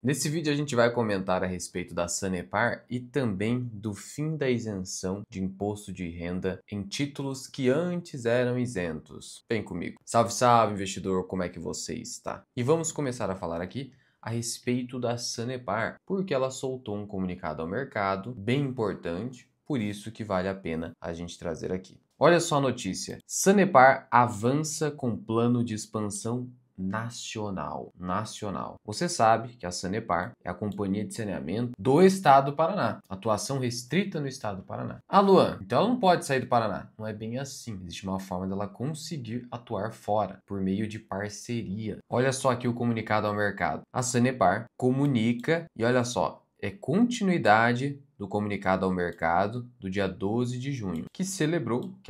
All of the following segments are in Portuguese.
Nesse vídeo a gente vai comentar a respeito da Sanepar e também do fim da isenção de imposto de renda em títulos que antes eram isentos. Vem comigo. Salve, salve, investidor, como é que você está? E vamos começar a falar aqui a respeito da Sanepar, porque ela soltou um comunicado ao mercado bem importante, por isso que vale a pena a gente trazer aqui. Olha só a notícia. Sanepar avança com plano de expansão nacional. Você sabe que a Sanepar é a companhia de saneamento do estado do Paraná. Atuação restrita no estado do Paraná. Ah, Luan, então ela não pode sair do Paraná. Não é bem assim. Existe uma forma dela conseguir atuar fora, por meio de parceria. Olha só aqui o comunicado ao mercado. A Sanepar comunica, e olha só, é continuidade do comunicado ao mercado do dia 12 de junho, que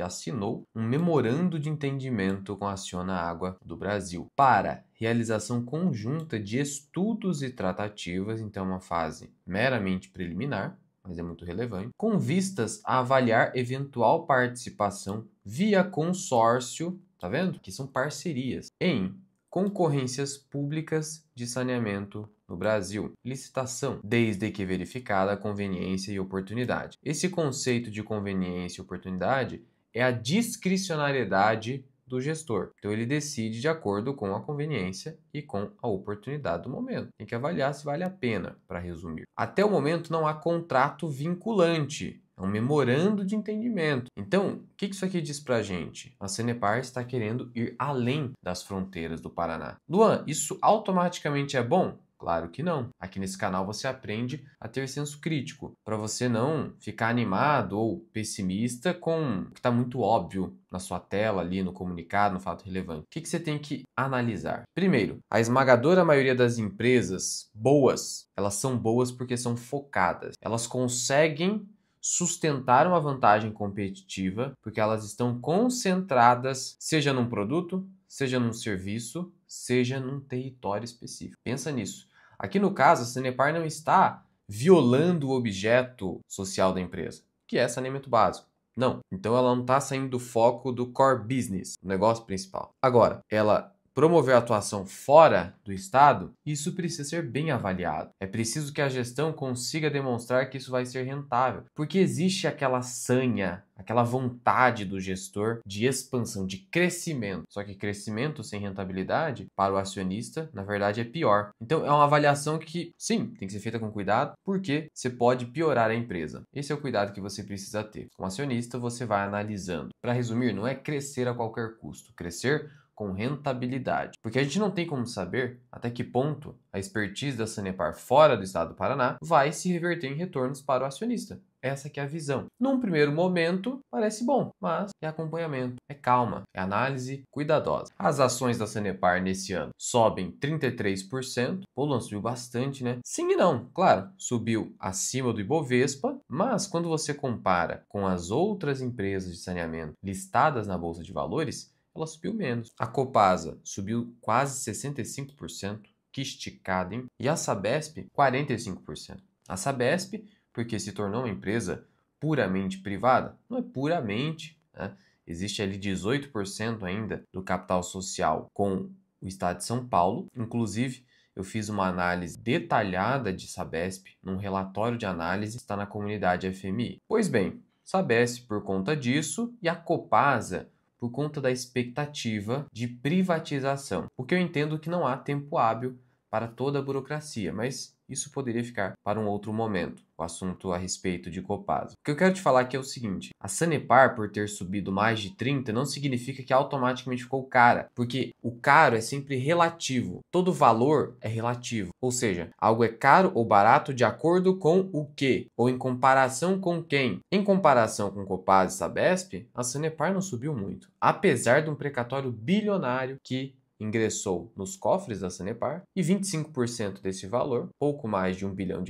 assinou um memorando de entendimento com a Acciona Água do Brasil para realização conjunta de estudos e tratativas, então uma fase meramente preliminar, mas é muito relevante, com vistas a avaliar eventual participação via consórcio, tá vendo? Que são parcerias, em concorrências públicas de saneamento no Brasil. Licitação, desde que verificada a conveniência e oportunidade. Esse conceito de conveniência e oportunidade é a discricionariedade do gestor. Então ele decide de acordo com a conveniência e com a oportunidade do momento. Tem que avaliar se vale a pena, para resumir. Até o momento não há contrato vinculante. É um memorando de entendimento. Então, o que isso aqui diz pra gente? A Sanepar está querendo ir além das fronteiras do Paraná. Luan, isso automaticamente é bom? Claro que não. Aqui nesse canal você aprende a ter senso crítico, para você não ficar animado ou pessimista com o que está muito óbvio na sua tela ali, no comunicado, no fato relevante. O que você tem que analisar? Primeiro, a esmagadora maioria das empresas boas, elas são boas porque são focadas. Elas conseguem sustentar uma vantagem competitiva porque elas estão concentradas, seja num produto, seja num serviço, seja num território específico. Pensa nisso. Aqui no caso, a Sanepar não está violando o objeto social da empresa, que é saneamento básico. Não. Então ela não está saindo do foco do core business, o negócio principal. Agora, ela promover a atuação fora do estado, isso precisa ser bem avaliado. É preciso que a gestão consiga demonstrar que isso vai ser rentável, porque existe aquela sanha, aquela vontade do gestor de expansão, de crescimento. Só que crescimento sem rentabilidade, para o acionista, na verdade é pior. Então é uma avaliação que, sim, tem que ser feita com cuidado, porque você pode piorar a empresa. Esse é o cuidado que você precisa ter. Como acionista, você vai analisando. Para resumir, não é crescer a qualquer custo. Crescer com rentabilidade. Porque a gente não tem como saber até que ponto a expertise da Sanepar fora do estado do Paraná vai se reverter em retornos para o acionista. Essa que é a visão. Num primeiro momento, parece bom, mas é acompanhamento, é calma, é análise cuidadosa. As ações da Sanepar nesse ano sobem 33%. O Luan subiu bastante, né? Sim e não. Claro, subiu acima do Ibovespa, mas quando você compara com as outras empresas de saneamento listadas na Bolsa de Valores, ela subiu menos. A Copasa subiu quase 65%, que esticada, hein? E a Sabesp, 45%. A Sabesp, porque se tornou uma empresa puramente privada, não é puramente, né? Existe ali 18% ainda do capital social com o estado de São Paulo. Inclusive, eu fiz uma análise detalhada de Sabesp num relatório de análise, está na comunidade FMI. Pois bem, Sabesp por conta disso e a Copasa por conta da expectativa de privatização. Porque eu entendo que não há tempo hábil para toda a burocracia, mas isso poderia ficar para um outro momento, o assunto a respeito de Copasa. O que eu quero te falar aqui é o seguinte: a Sanepar, por ter subido mais de 30, não significa que automaticamente ficou cara, porque o caro é sempre relativo. Todo valor é relativo, ou seja, algo é caro ou barato de acordo com o quê? Ou em comparação com quem? Em comparação com Copasa e Sabesp, a Sanepar não subiu muito, apesar de um precatório bilionário que ingressou nos cofres da Sanepar e 25% desse valor, pouco mais de R$ 1 bilhão,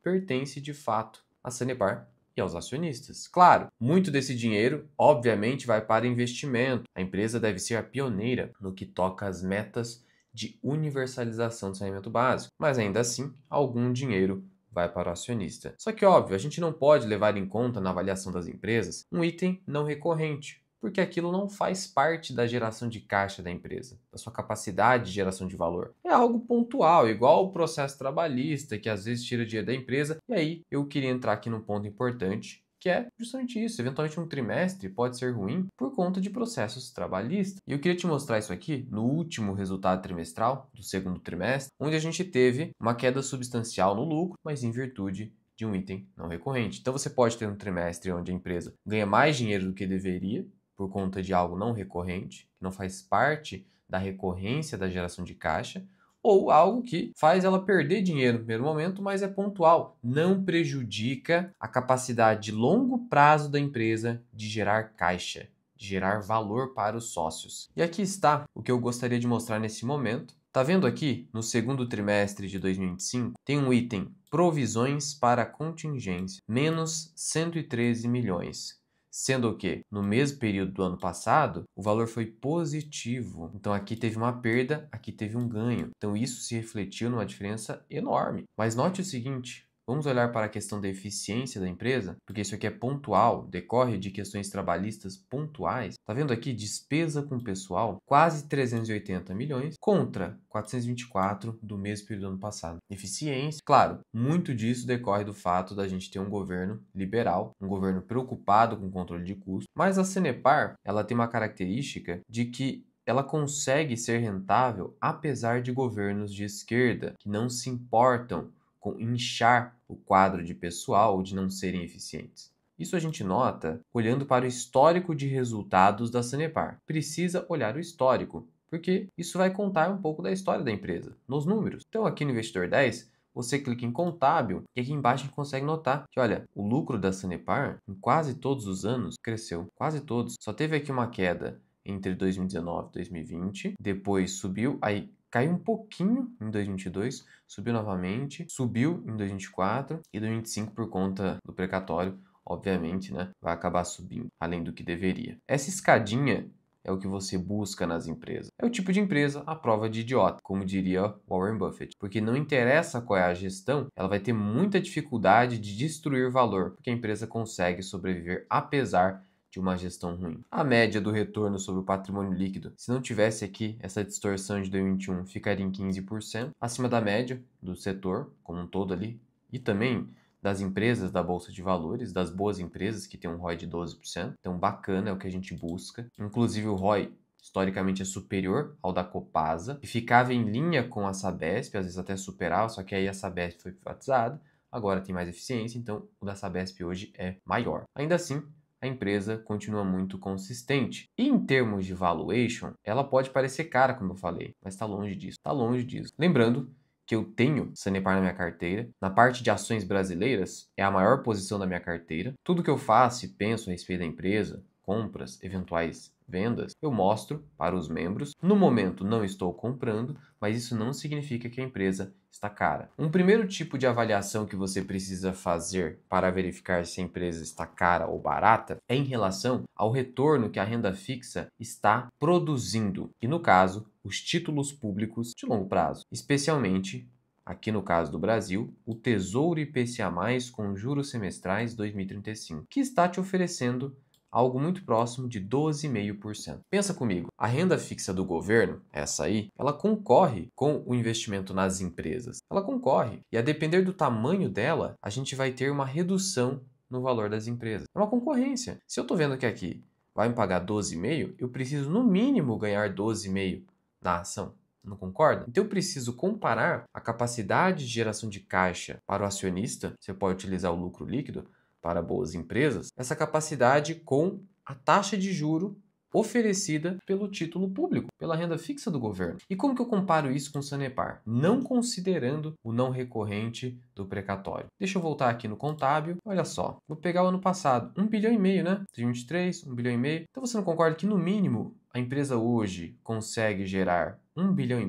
pertence de fato à Sanepar e aos acionistas. Claro, muito desse dinheiro, obviamente, vai para investimento. A empresa deve ser a pioneira no que toca às metas de universalização do saneamento básico, mas ainda assim, algum dinheiro vai para o acionista. Só que, óbvio, a gente não pode levar em conta na avaliação das empresas um item não recorrente, porque aquilo não faz parte da geração de caixa da empresa, da sua capacidade de geração de valor. É algo pontual, igual o processo trabalhista, que às vezes tira dinheiro da empresa. E aí eu queria entrar aqui num ponto importante, que é justamente isso. Eventualmente um trimestre pode ser ruim por conta de processos trabalhistas. E eu queria te mostrar isso aqui no último resultado trimestral do segundo trimestre, onde a gente teve uma queda substancial no lucro, mas em virtude de um item não recorrente. Então você pode ter um trimestre onde a empresa ganha mais dinheiro do que deveria por conta de algo não recorrente, que não faz parte da recorrência da geração de caixa, ou algo que faz ela perder dinheiro no primeiro momento, mas é pontual, não prejudica a capacidade de longo prazo da empresa de gerar caixa, de gerar valor para os sócios. E aqui está o que eu gostaria de mostrar nesse momento. Tá vendo aqui, no segundo trimestre de 2025, tem um item provisões para contingência, menos 113 milhões. Sendo que, no mesmo período do ano passado, o valor foi positivo. Então aqui teve uma perda, aqui teve um ganho. Então isso se refletiu numa diferença enorme. Mas note o seguinte, vamos olhar para a questão da eficiência da empresa, porque isso aqui é pontual, decorre de questões trabalhistas pontuais. Tá vendo aqui? Despesa com pessoal, quase 380 milhões contra 424 do mesmo período do ano passado. Eficiência, claro, muito disso decorre do fato da gente ter um governo liberal, um governo preocupado com o controle de custos, mas a Sanepar, ela tem uma característica de que ela consegue ser rentável apesar de governos de esquerda que não se importam com inchar o quadro de pessoal ou de não serem eficientes. Isso a gente nota olhando para o histórico de resultados da Sanepar. Precisa olhar o histórico, porque isso vai contar um pouco da história da empresa, nos números. Então aqui no Investidor 10, você clica em contábil e aqui embaixo a gente consegue notar que, olha, o lucro da Sanepar em quase todos os anos cresceu, quase todos. Só teve aqui uma queda entre 2019 e 2020, depois subiu, aí caiu um pouquinho em 2022, subiu novamente, subiu em 2024 e 2025 por conta do precatório, obviamente, né, vai acabar subindo, além do que deveria. Essa escadinha é o que você busca nas empresas. É o tipo de empresa à prova de idiota, como diria Warren Buffett. Porque não interessa qual é a gestão, ela vai ter muita dificuldade de destruir valor, porque a empresa consegue sobreviver apesar de uma gestão ruim. A média do retorno sobre o patrimônio líquido, se não tivesse aqui essa distorção de 2021, ficaria em 15%, acima da média do setor como um todo ali, e também das empresas da Bolsa de Valores, das boas empresas que tem um ROI de 12%. Então, bacana, é o que a gente busca. Inclusive, o ROI historicamente é superior ao da Copasa, e ficava em linha com a Sabesp, às vezes até superava, só que aí a Sabesp foi privatizada, agora tem mais eficiência, então o da Sabesp hoje é maior. Ainda assim, a empresa continua muito consistente. E em termos de valuation, ela pode parecer cara, como eu falei, mas está longe disso. Está longe disso. Lembrando que eu tenho Sanepar na minha carteira. Na parte de ações brasileiras, é a maior posição da minha carteira. Tudo que eu faço e penso a respeito da empresa, compras, eventuais vendas, eu mostro para os membros. No momento não estou comprando, mas isso não significa que a empresa está cara. Um primeiro tipo de avaliação que você precisa fazer para verificar se a empresa está cara ou barata é em relação ao retorno que a renda fixa está produzindo, e no caso, os títulos públicos de longo prazo, especialmente aqui no caso do Brasil, o Tesouro IPCA+, com juros semestrais 2035, que está te oferecendo algo muito próximo de 12,5%. Pensa comigo, a renda fixa do governo, essa aí, ela concorre com o investimento nas empresas. Ela concorre. E a depender do tamanho dela, a gente vai ter uma redução no valor das empresas. É uma concorrência. Se eu estou vendo que aqui vai me pagar 12,5%, eu preciso no mínimo ganhar 12,5% na ação. Não concorda? Então eu preciso comparar a capacidade de geração de caixa para o acionista, você pode utilizar o lucro líquido, para boas empresas, essa capacidade com a taxa de juro oferecida pelo título público, pela renda fixa do governo. E como que eu comparo isso com o Sanepar? Não considerando o não recorrente do precatório. Deixa eu voltar aqui no contábil. Olha só, vou pegar o ano passado, 1,5 bilhão, né? 2023, 1,5 bilhão. Então você não concorda que no mínimo a empresa hoje consegue gerar 1,5 bilhão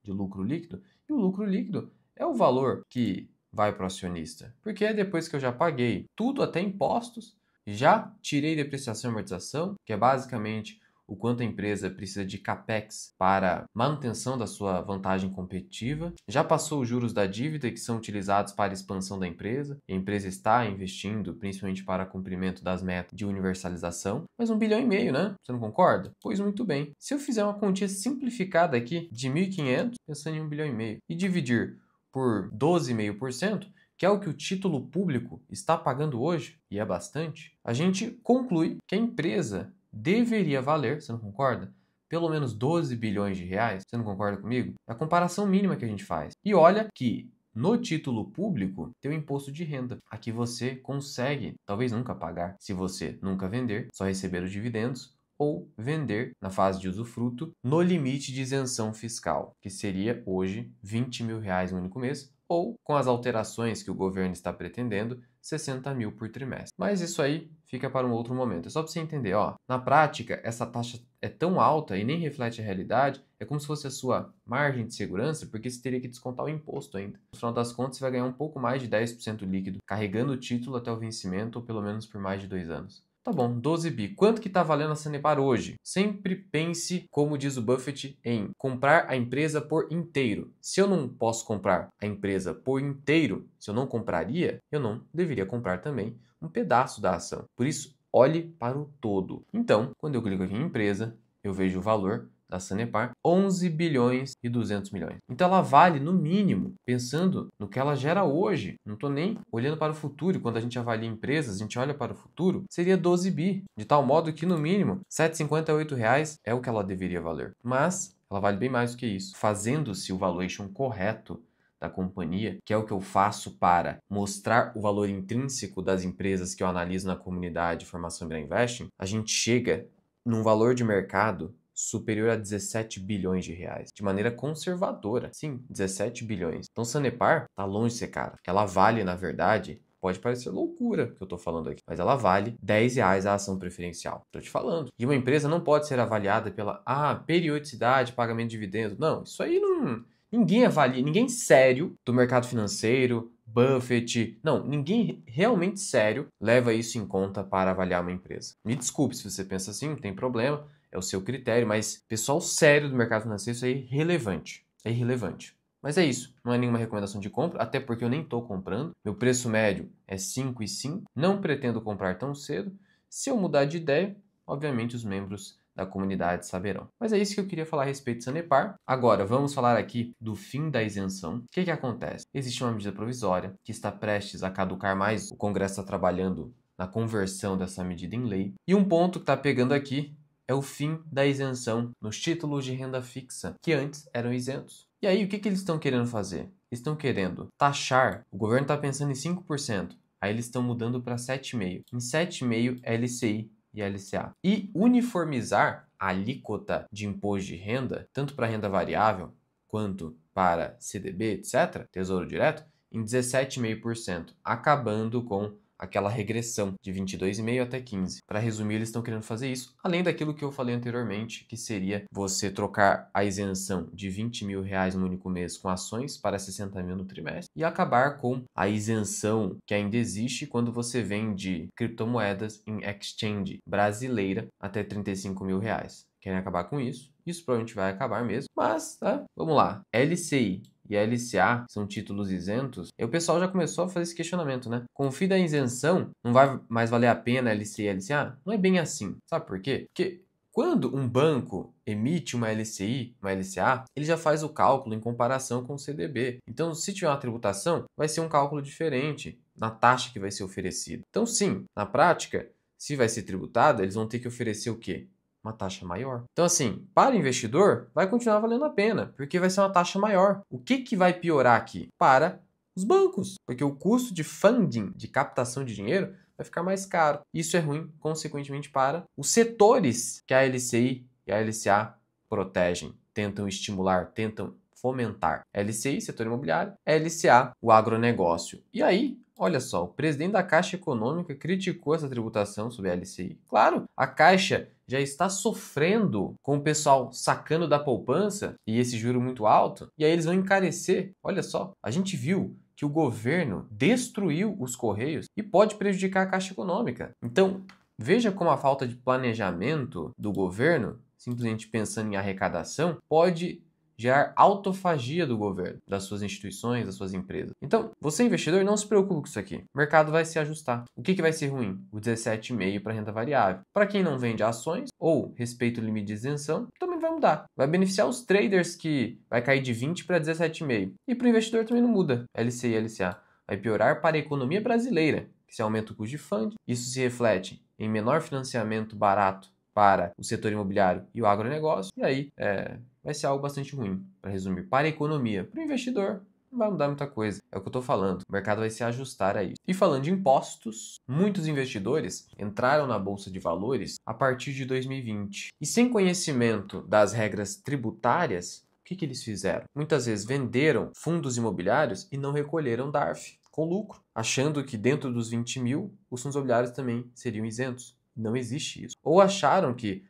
de lucro líquido? E o lucro líquido é o valor que vai para o acionista. Porque é depois que eu já paguei tudo, até impostos, já tirei depreciação e amortização, que é basicamente o quanto a empresa precisa de capex para manutenção da sua vantagem competitiva, já passou os juros da dívida que são utilizados para a expansão da empresa, e a empresa está investindo principalmente para cumprimento das metas de universalização, mas 1,5 bilhão, né? Você não concorda? Pois muito bem. Se eu fizer uma continha simplificada aqui de 1.500, pensando em 1,5 bilhão, e dividir por 12,5%, que é o que o título público está pagando hoje, e é bastante, a gente conclui que a empresa deveria valer, você não concorda? Pelo menos 12 bilhões de reais, você não concorda comigo? É a comparação mínima que a gente faz. E olha que no título público tem o imposto de renda. Aqui você consegue, talvez nunca pagar, se você nunca vender, só receber os dividendos, ou vender na fase de usufruto no limite de isenção fiscal, que seria hoje 20 mil reais no único mês, ou, com as alterações que o governo está pretendendo, 60 mil por trimestre. Mas isso aí fica para um outro momento. É só para você entender, ó. Na prática, essa taxa é tão alta e nem reflete a realidade, é como se fosse a sua margem de segurança, porque você teria que descontar o imposto ainda. No final das contas, você vai ganhar um pouco mais de 10% líquido, carregando o título até o vencimento, ou pelo menos por mais de 2 anos. Tá bom, 12 bi. Quanto que tá valendo a Sanepar hoje? Sempre pense, como diz o Buffett, em comprar a empresa por inteiro. Se eu não posso comprar a empresa por inteiro, se eu não compraria, eu não deveria comprar também um pedaço da ação. Por isso, olhe para o todo. Então, quando eu clico aqui em empresa, eu vejo o valor da Sanepar, 11 bilhões e 200 milhões. Então ela vale, no mínimo, pensando no que ela gera hoje. Não estou nem olhando para o futuro. Quando a gente avalia empresas, a gente olha para o futuro, seria 12 bi. De tal modo que, no mínimo, R$ 7,58 reais é o que ela deveria valer. Mas ela vale bem mais do que isso. Fazendo-se o valuation correto da companhia, que é o que eu faço para mostrar o valor intrínseco das empresas que eu analiso na comunidade Formação Ibra Investing, a gente chega num valor de mercado superior a 17 bilhões de reais, de maneira conservadora. Sim, 17 bilhões. Então, Sanepar tá longe de ser cara. Ela vale, na verdade, pode parecer loucura que eu tô falando aqui, mas ela vale R$ 10 a ação preferencial. Tô te falando. E uma empresa não pode ser avaliada pela periodicidade, pagamento de dividendos. Não, isso aí não... Ninguém avalia, ninguém sério do mercado financeiro, Buffett, não, ninguém realmente sério leva isso em conta para avaliar uma empresa. Me desculpe se você pensa assim, não tem problema, é o seu critério, mas pessoal sério do mercado financeiro, isso aí é irrelevante. É irrelevante. Mas é isso, não é nenhuma recomendação de compra, até porque eu nem estou comprando. Meu preço médio é 5,5, não pretendo comprar tão cedo. Se eu mudar de ideia, obviamente os membros da comunidade saberão. Mas é isso que eu queria falar a respeito de Sanepar. Agora, vamos falar aqui do fim da isenção. O que acontece? Existe uma medida provisória que está prestes a caducar, mas o Congresso está trabalhando na conversão dessa medida em lei. E um ponto que está pegando aqui é o fim da isenção nos títulos de renda fixa, que antes eram isentos. E aí, o que eles estão querendo fazer? Eles estão querendo taxar, o governo está pensando em 5%, aí eles estão mudando para 7,5%. Em 7,5% é LCI e LCA. E uniformizar a alíquota de imposto de renda, tanto para renda variável quanto para CDB, etc., Tesouro Direto, em 17,5%, acabando com aquela regressão de 22,5 até 15. Para resumir, eles estão querendo fazer isso, além daquilo que eu falei anteriormente, que seria você trocar a isenção de 20 mil reais no único mês com ações para 60 mil no trimestre e acabar com a isenção que ainda existe quando você vende criptomoedas em exchange brasileira até 35 mil reais. Querem acabar com isso? Isso provavelmente vai acabar mesmo, mas vamos lá. LCI e LCA são títulos isentos, e o pessoal já começou a fazer esse questionamento, né? Com o fim da isenção, não vai mais valer a pena LCI e LCA? Não é bem assim. Sabe por quê? Porque quando um banco emite uma LCI, uma LCA, ele já faz o cálculo em comparação com o CDB. Então, se tiver uma tributação, vai ser um cálculo diferente na taxa que vai ser oferecida. Então, sim, na prática, se vai ser tributado, eles vão ter que oferecer o quê? Uma taxa maior. Então, assim, para o investidor, vai continuar valendo a pena, porque vai ser uma taxa maior. O que vai piorar aqui? Para os bancos, porque o custo de funding, de captação de dinheiro, vai ficar mais caro. Isso é ruim, consequentemente, para os setores que a LCI e a LCA protegem, tentam estimular, tentam fomentar. LCI, setor imobiliário, LCA, o agronegócio. E aí, olha só, o presidente da Caixa Econômica criticou essa tributação sobre a LCI. Claro, a Caixa já está sofrendo com o pessoal sacando da poupança e esse juro muito alto, e aí eles vão encarecer. Olha só, a gente viu que o governo destruiu os Correios e pode prejudicar a Caixa Econômica. Então, Veja como a falta de planejamento do governo, simplesmente pensando em arrecadação, pode gerar autofagia do governo, das suas instituições, das suas empresas. Então, você investidor, não se preocupe com isso aqui. O mercado vai se ajustar. O que vai ser ruim? O 17,5 para renda variável. Para quem não vende ações ou respeita o limite de isenção, também vai mudar. Vai beneficiar os traders que vai cair de 20 para 17,5. E para o investidor também não muda. LCI e LCA. Vai piorar para a economia brasileira, que se aumenta o custo de funding. Isso se reflete em menor financiamento barato para o setor imobiliário e o agronegócio. E aí, vai ser algo bastante ruim, para resumir, para a economia. Para o investidor, não vai mudar muita coisa. É o que eu estou falando. O mercado vai se ajustar a isso. E falando de impostos, muitos investidores entraram na Bolsa de Valores a partir de 2020. E sem conhecimento das regras tributárias, o que eles fizeram? Muitas vezes venderam fundos imobiliários e não recolheram DARF com lucro, achando que dentro dos 20 mil, os fundos imobiliários também seriam isentos. Não existe isso. Ou acharam que,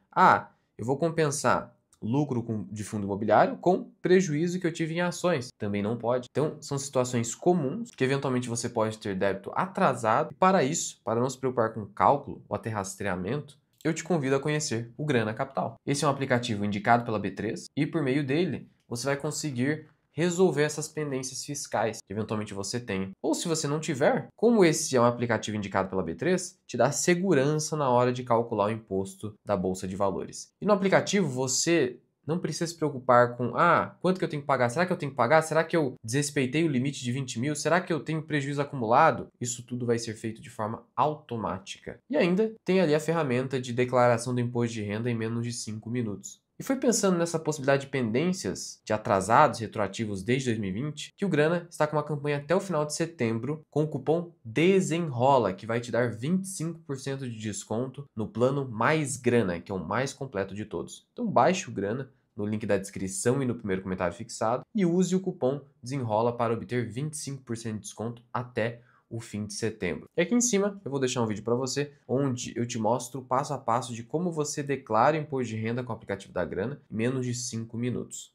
eu vou compensar lucro de fundo imobiliário com prejuízo que eu tive em ações. Também não pode. Então, são situações comuns que eventualmente você pode ter débito atrasado. E para isso, para não se preocupar com cálculo ou até rastreamento, eu te convido a conhecer o Grana Capital. Esse é um aplicativo indicado pela B3 e por meio dele você vai conseguir resolver essas pendências fiscais que eventualmente você tem. Ou se você não tiver, como esse é um aplicativo indicado pela B3, te dá segurança na hora de calcular o imposto da Bolsa de Valores. E no aplicativo você não precisa se preocupar com, quanto que eu tenho que pagar? Será que eu tenho que pagar? Será que eu desrespeitei o limite de 20 mil? Será que eu tenho prejuízo acumulado? Isso tudo vai ser feito de forma automática. E ainda tem ali a ferramenta de declaração do imposto de renda em menos de 5 minutos. E foi pensando nessa possibilidade de pendências de atrasados retroativos desde 2020 que o Grana está com uma campanha até o final de setembro com o cupom DESENROLA, que vai te dar 25% de desconto no plano Mais Grana, que é o mais completo de todos. Então baixe o Grana no link da descrição e no primeiro comentário fixado e use o cupom DESENROLA para obter 25% de desconto até o fim de setembro. E aqui em cima eu vou deixar um vídeo para você onde eu te mostro passo a passo de como você declara o imposto de renda com o aplicativo da Grana em menos de 5 minutos.